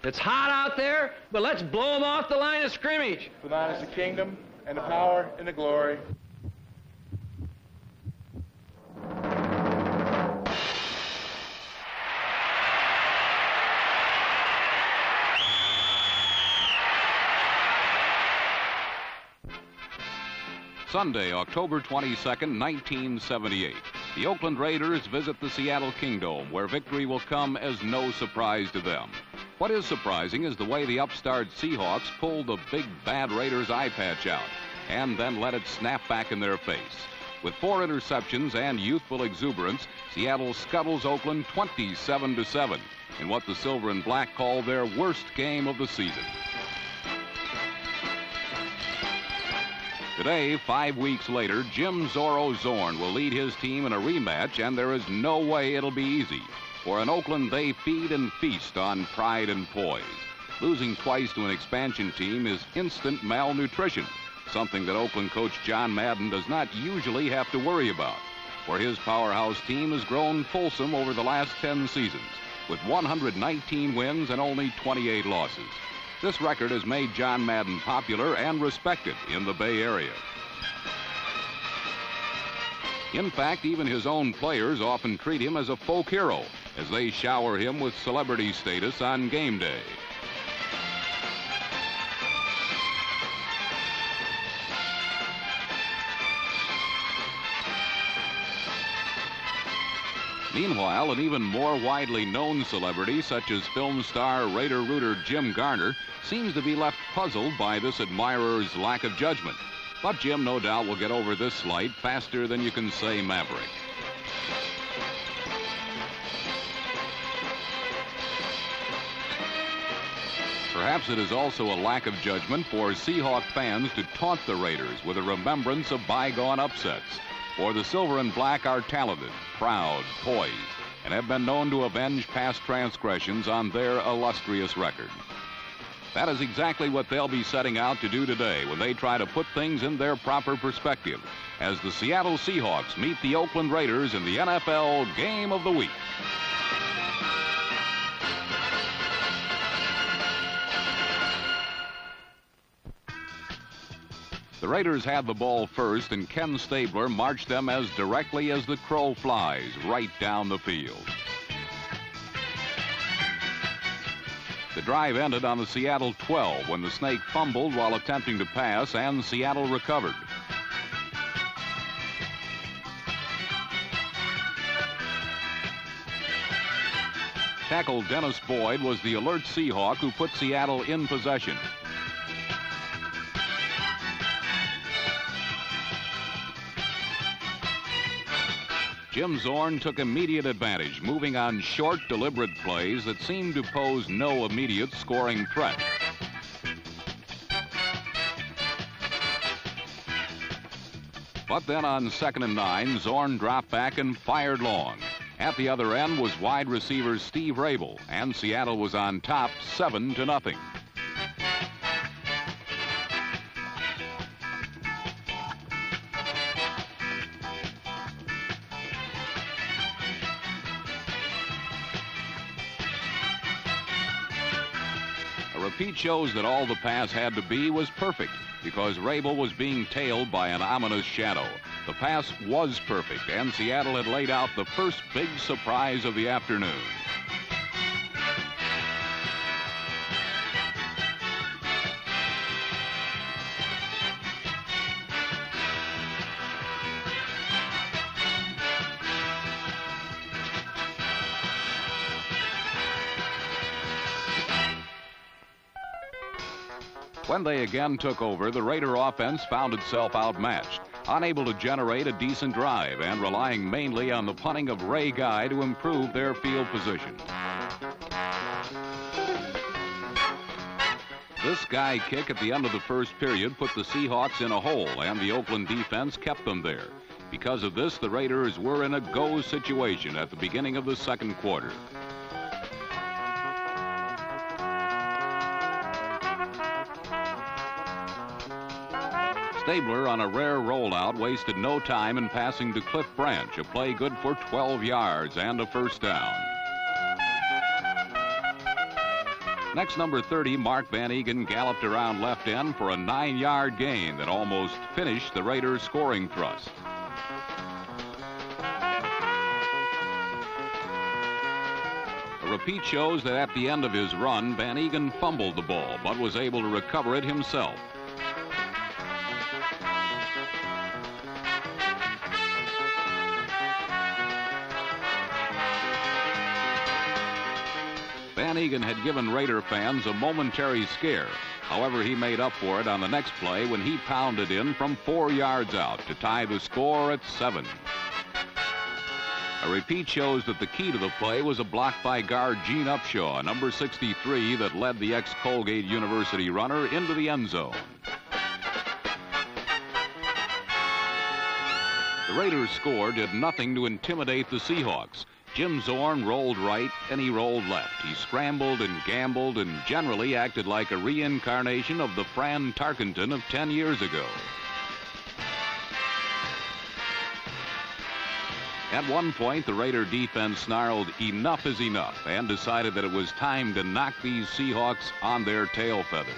It's hot out there, but let's blow them off the line of scrimmage. For thine is the kingdom, and the power, and the glory. Sunday, October 22nd, 1978. The Oakland Raiders visit the Seattle Kingdome, where victory will come as no surprise to them. What is surprising is the way the upstart Seahawks pulled the big bad Raiders eye patch out and then let it snap back in their face. With 4 interceptions and youthful exuberance, Seattle scuttles Oakland 27-7 in what the Silver and Black call their worst game of the season. Today, 5 weeks later, Jim Zorro Zorn will lead his team in a rematch, and there is no way it'll be easy. For in Oakland, they feed and feast on pride and poise. Losing twice to an expansion team is instant malnutrition, something that Oakland coach John Madden does not usually have to worry about. For his powerhouse team has grown fulsome over the last 10 seasons, with 119 wins and only 28 losses. This record has made John Madden popular and respected in the Bay Area. In fact, even his own players often treat him as a folk hero, as they shower him with celebrity status on game day. Meanwhile, an even more widely known celebrity, such as film star Raider Rooter Jim Garner, seems to be left puzzled by this admirer's lack of judgment. But Jim, no doubt, will get over this slight faster than you can say Maverick. Perhaps it is also a lack of judgment for Seahawk fans to taunt the Raiders with a remembrance of bygone upsets. For the Silver and Black are talented, proud, poised, and have been known to avenge past transgressions on their illustrious record. That is exactly what they'll be setting out to do today when they try to put things in their proper perspective as the Seattle Seahawks meet the Oakland Raiders in the NFL Game of the Week. The Raiders had the ball first, and Ken Stabler marched them as directly as the crow flies right down the field. The drive ended on the Seattle 12 when the Snake fumbled while attempting to pass, and Seattle recovered. Tackle Dennis Boyd was the alert Seahawk who put Seattle in possession. Jim Zorn took immediate advantage, moving on short, deliberate plays that seemed to pose no immediate scoring threat. But then on 2nd and 9, Zorn dropped back and fired long. At the other end was wide receiver Steve Rabel, and Seattle was on top 7-0. Repeat shows that all the pass had to be was perfect because Rabel was being tailed by an ominous shadow. The pass was perfect, and Seattle had laid out the first big surprise of the afternoon. When they again took over, the Raider offense found itself outmatched, unable to generate a decent drive and relying mainly on the punting of Ray Guy to improve their field position. This Guy kick at the end of the first period put the Seahawks in a hole, and the Oakland defense kept them there. Because of this, the Raiders were in a go situation at the beginning of the second quarter. Stabler, on a rare rollout, wasted no time in passing to Cliff Branch, a play good for 12 yards and a first down. Next, number 30, Mark Van Egan, galloped around left end for a 9-yard gain that almost finished the Raiders' scoring thrust. A repeat shows that at the end of his run, Van Egan fumbled the ball, but was able to recover it himself. Van Egan had given Raider fans a momentary scare. However, he made up for it on the next play when he pounded in from 4 yards out to tie the score at 7. A repeat shows that the key to the play was a block by guard Gene Upshaw, number 63, that led the ex-Colgate University runner into the end zone. The Raiders' score did nothing to intimidate the Seahawks. Jim Zorn rolled right and he rolled left. He scrambled and gambled and generally acted like a reincarnation of the Fran Tarkenton of 10 years ago. At one point, the Raider defense snarled, "Enough is enough," and decided that it was time to knock these Seahawks on their tail feathers.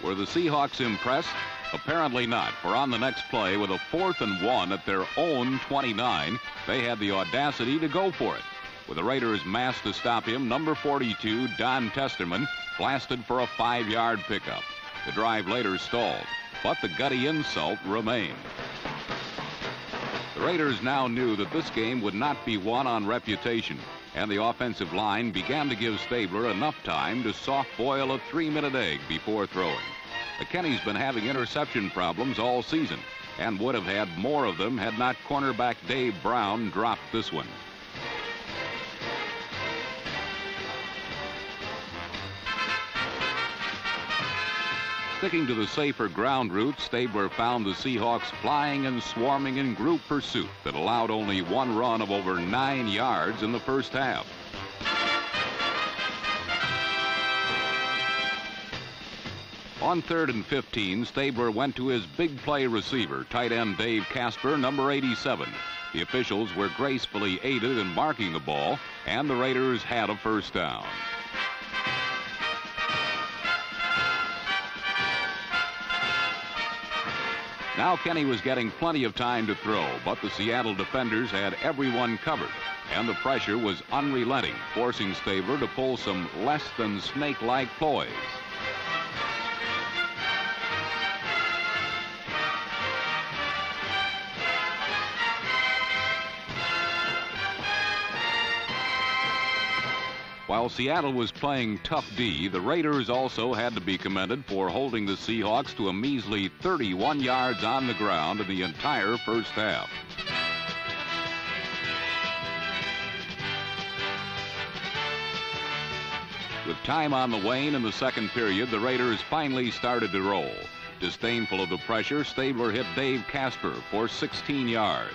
Were the Seahawks impressed? Apparently not, for on the next play, with a 4th and 1 at their own 29, they had the audacity to go for it. With the Raiders massed to stop him, number 42, Don Testerman, blasted for a 5-yard pickup. The drive later stalled, but the gutty insult remained. The Raiders now knew that this game would not be won on reputation, and the offensive line began to give Stabler enough time to soft-boil a 3-minute egg before throwing. McKinney's been having interception problems all season and would have had more of them had not cornerback Dave Brown dropped this one. Sticking to the safer ground route, Stabler found the Seahawks flying and swarming in group pursuit that allowed only one run of over 9 yards in the first half. On 3rd and 15, Stabler went to his big play receiver, tight end Dave Casper, number 87. The officials were gracefully aided in marking the ball, and the Raiders had a first down. Now Kenny was getting plenty of time to throw, but the Seattle defenders had everyone covered, and the pressure was unrelenting, forcing Stabler to pull some less than snake-like ploys. While Seattle was playing tough D, the Raiders also had to be commended for holding the Seahawks to a measly 31 yards on the ground in the entire first half. With time on the wane in the second period, the Raiders finally started to roll. Disdainful of the pressure, Stabler hit Dave Casper for 16 yards.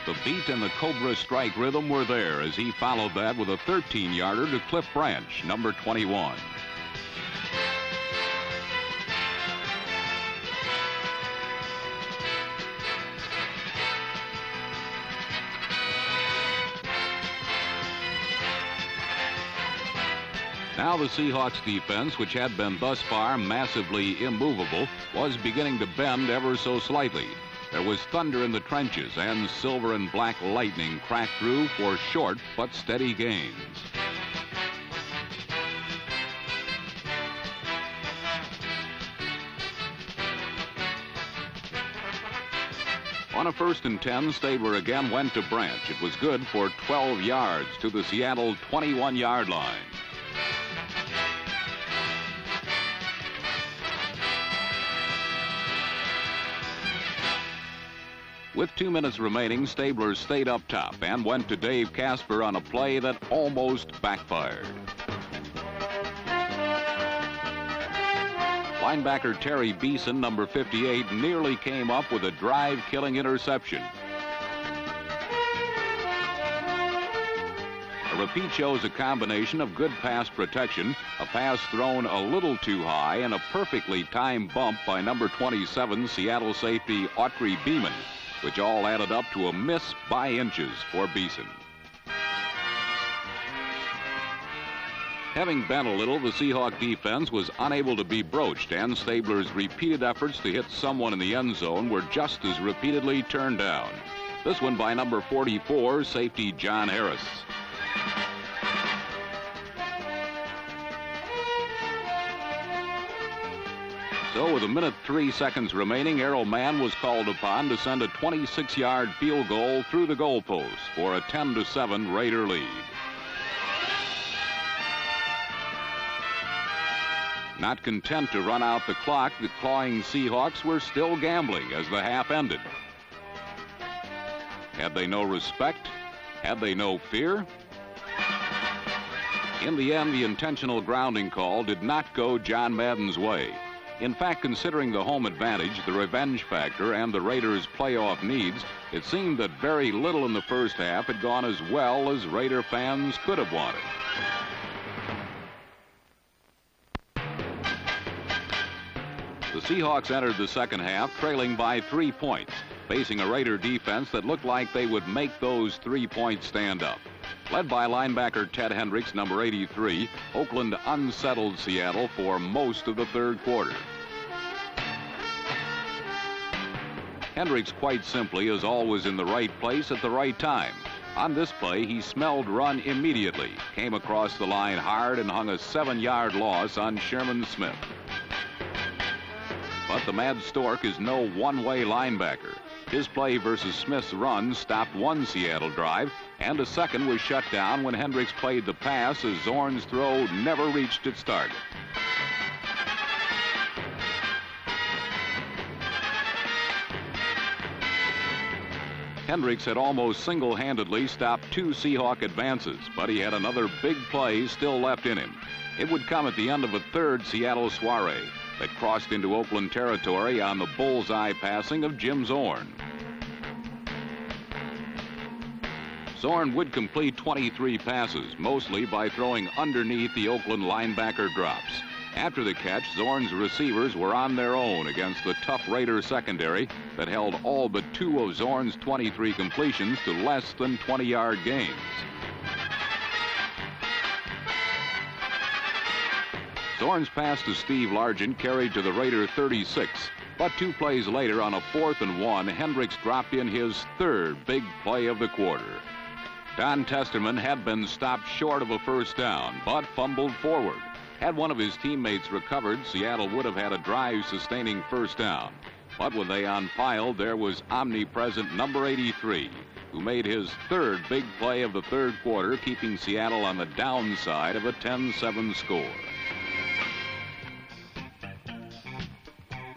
The beat and the Cobra strike rhythm were there as he followed that with a 13-yarder to Cliff Branch, number 21. Now the Seahawks defense, which had been thus far massively immovable, was beginning to bend ever so slightly. There was thunder in the trenches, and silver and black lightning cracked through for short but steady gains. On a 1st and 10, Stabler again went to Branch. It was good for 12 yards to the Seattle 21-yard line. With 2 minutes remaining, Stabler stayed up top and went to Dave Casper on a play that almost backfired. Linebacker Terry Beeson, number 58, nearly came up with a drive-killing interception. A The repeat shows a combination of good pass protection, a pass thrown a little too high, and a perfectly timed bump by number 27 Seattle safety Autry Beeman, which all added up to a miss by inches for Beeson. Having bent a little, the Seahawk defense was unable to be broached, and Stabler's repeated efforts to hit someone in the end zone were just as repeatedly turned down. This one by number 44, safety John Harris. So with 1:03 remaining, Errol Mann was called upon to send a 26-yard field goal through the goalpost for a 10-7 Raider lead. Not content to run out the clock, the clawing Seahawks were still gambling as the half ended. Had they no respect? Had they no fear? In the end, the intentional grounding call did not go John Madden's way. In fact, considering the home advantage, the revenge factor, and the Raiders' playoff needs, it seemed that very little in the first half had gone as well as Raider fans could have wanted. The Seahawks entered the second half trailing by 3 points, facing a Raider defense that looked like they would make those 3 points stand up. Led by linebacker Ted Hendricks, number 83, Oakland unsettled Seattle for most of the third quarter. Hendricks, quite simply, is always in the right place at the right time. On this play, he smelled run immediately, came across the line hard, and hung a 7-yard loss on Sherman Smith. But the Mad Stork is no one-way linebacker. His play versus Smith's run stopped one Seattle drive, and a second was shut down when Hendricks played the pass as Zorn's throw never reached its target. Hendricks had almost single-handedly stopped 2 Seahawk advances, but he had another big play still left in him. It would come at the end of a third Seattle soiree that crossed into Oakland territory on the bullseye passing of Jim Zorn. Zorn would complete 23 passes, mostly by throwing underneath the Oakland linebacker drops. After the catch, Zorn's receivers were on their own against the tough Raider secondary that held all but 2 of Zorn's 23 completions to less than 20-yard gains. Zorn's pass to Steve Largent carried to the Raider 36, but 2 plays later on a 4th and 1, Hendricks dropped in his third big play of the quarter. Don Testerman had been stopped short of a first down, but fumbled forward. Had one of his teammates recovered, Seattle would have had a drive-sustaining first down. But when they unpiled, there was omnipresent number 83, who made his third big play of the third quarter, keeping Seattle on the downside of a 10-7 score.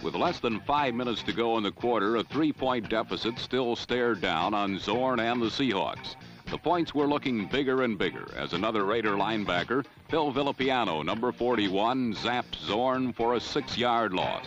With less than 5 minutes to go in the quarter, a 3-point deficit still stared down on Zorn and the Seahawks. The points were looking bigger and bigger as another Raider linebacker, Phil Villapiano, number 41, zapped Zorn for a 6-yard loss.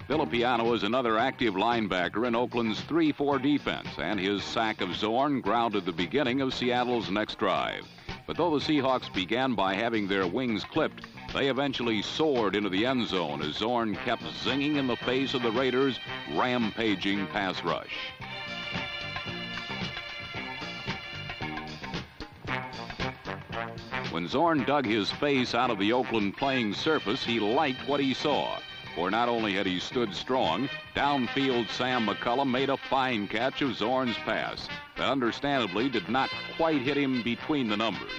Villapiano is another active linebacker in Oakland's 3-4 defense, and his sack of Zorn grounded the beginning of Seattle's next drive. But though the Seahawks began by having their wings clipped, they eventually soared into the end zone as Zorn kept zinging in the face of the Raiders' rampaging pass rush. When Zorn dug his face out of the Oakland playing surface, he liked what he saw. For not only had he stood strong, downfield Sam McCullum made a fine catch of Zorn's pass that understandably did not quite hit him between the numbers.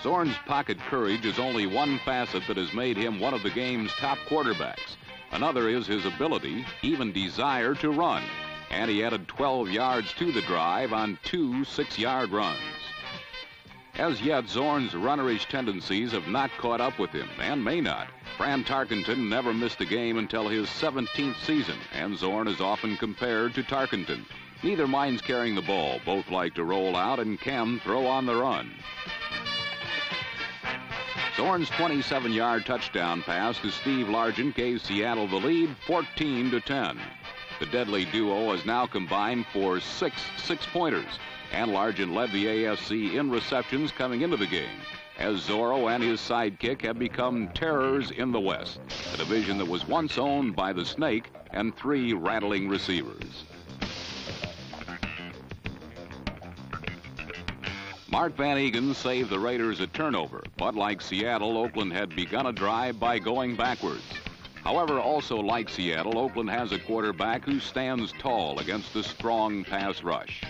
Zorn's pocket courage is only one facet that has made him one of the game's top quarterbacks. Another is his ability, even desire, to run. And he added 12 yards to the drive on 2 6-yard runs. As yet, Zorn's runnerish tendencies have not caught up with him, and may not. Fran Tarkenton never missed a game until his 17th season, and Zorn is often compared to Tarkenton. Neither minds carrying the ball. Both like to roll out and can throw on the run. Zorn's 27-yard touchdown pass to Steve Largent gave Seattle the lead 14-10. The deadly duo has now combined for 6 six-pointers, and Largent led the AFC in receptions coming into the game, as Zorro and his sidekick have become terrors in the West, a division that was once owned by the Snake and 3 rattling receivers. Mark Van Egan saved the Raiders a turnover, but like Seattle, Oakland had begun a drive by going backwards. However, also like Seattle, Oakland has a quarterback who stands tall against a strong pass rush.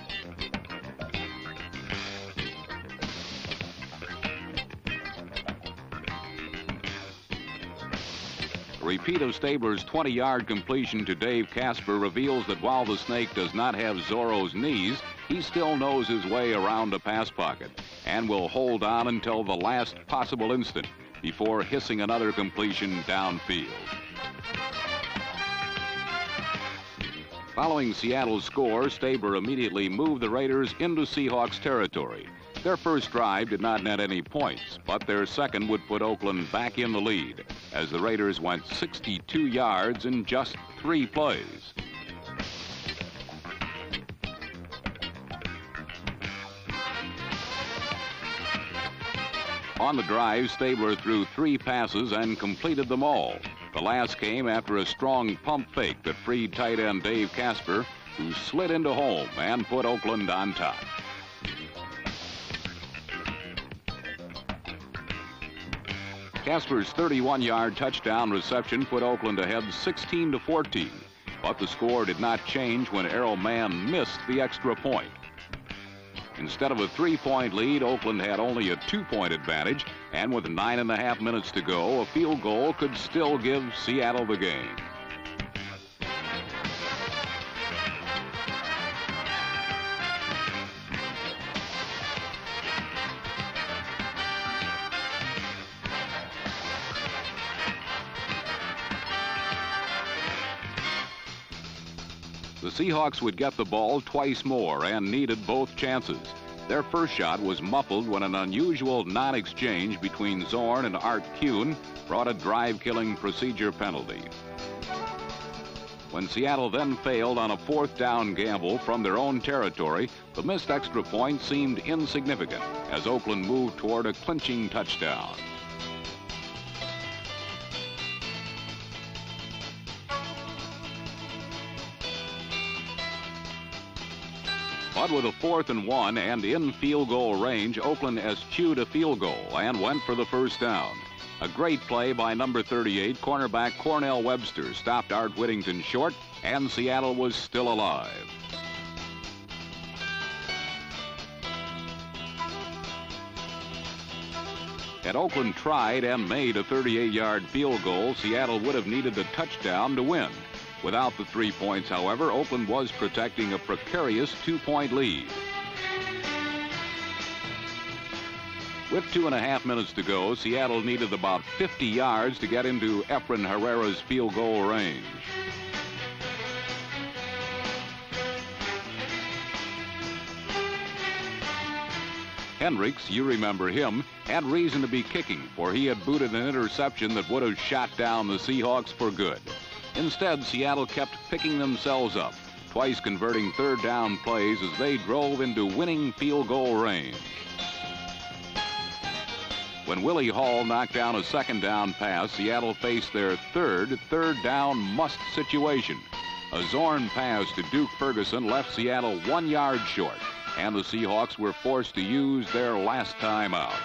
A repeat of Stabler's 20-yard completion to Dave Casper reveals that while the Snake does not have Zorro's knees, he still knows his way around a pass pocket and will hold on until the last possible instant before hissing another completion downfield. Following Seattle's score, Stabler immediately moved the Raiders into Seahawks territory. Their first drive did not net any points, but their second would put Oakland back in the lead as the Raiders went 62 yards in just 3 plays. On the drive, Stabler threw 3 passes and completed them all. The last came after a strong pump fake that freed tight end Dave Casper, who slid into home and put Oakland on top. Casper's 31-yard touchdown reception put Oakland ahead 16-14, but the score did not change when Errol Mann missed the extra point. Instead of a 3-point lead, Oakland had only a 2-point advantage, and with 9.5 minutes to go, a field goal could still give Seattle the game. The Seahawks would get the ball twice more and needed both chances. Their first shot was muffled when an unusual non-exchange between Zorn and Art Kuhn brought a drive-killing procedure penalty. When Seattle then failed on a 4th down gamble from their own territory, the missed extra point seemed insignificant as Oakland moved toward a clinching touchdown. But with a 4th and 1 and in field goal range, Oakland eschewed a field goal and went for the first down. A great play by number 38, cornerback Cornell Webster, stopped Art Whittington short, and Seattle was still alive. Had Oakland tried and made a 38-yard field goal, Seattle would have needed a touchdown to win. Without the 3 points, however, Oakland was protecting a precarious 2-point lead. With 2.5 minutes to go, Seattle needed about 50 yards to get into Efren Herrera's field goal range. Hendricks, you remember him, had reason to be kicking, for he had booted an interception that would have shot down the Seahawks for good. Instead, Seattle kept picking themselves up, twice converting 3rd down plays as they drove into winning field goal range. When Willie Hall knocked down a 2nd down pass, Seattle faced their third down must situation. A Zorn pass to Duke Ferguson left Seattle 1 yard short, and the Seahawks were forced to use their last timeout.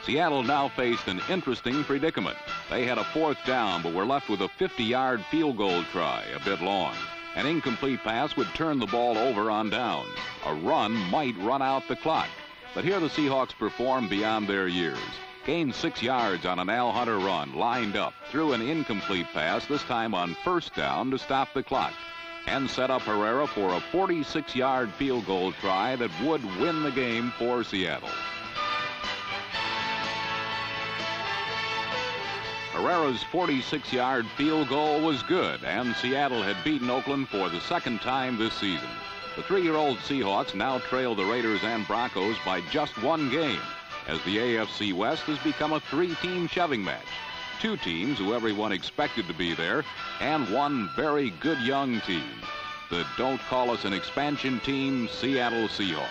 Seattle now faced an interesting predicament. They had a 4th down, but were left with a 50-yard field goal try, a bit long. An incomplete pass would turn the ball over on downs. A run might run out the clock. But here the Seahawks performed beyond their years. Gained 6 yards on an Al Hunter run, lined up, threw an incomplete pass, this time on 1st down to stop the clock, and set up Herrera for a 46-yard field goal try that would win the game for Seattle. Herrera's 46-yard field goal was good, and Seattle had beaten Oakland for the 2nd time this season. The 3-year-old Seahawks now trail the Raiders and Broncos by just 1 game, as the AFC West has become a 3-team shoving match. 2 teams who everyone expected to be there, and 1 very good young team. The Don't Call Us an Expansion Team Seattle Seahawks.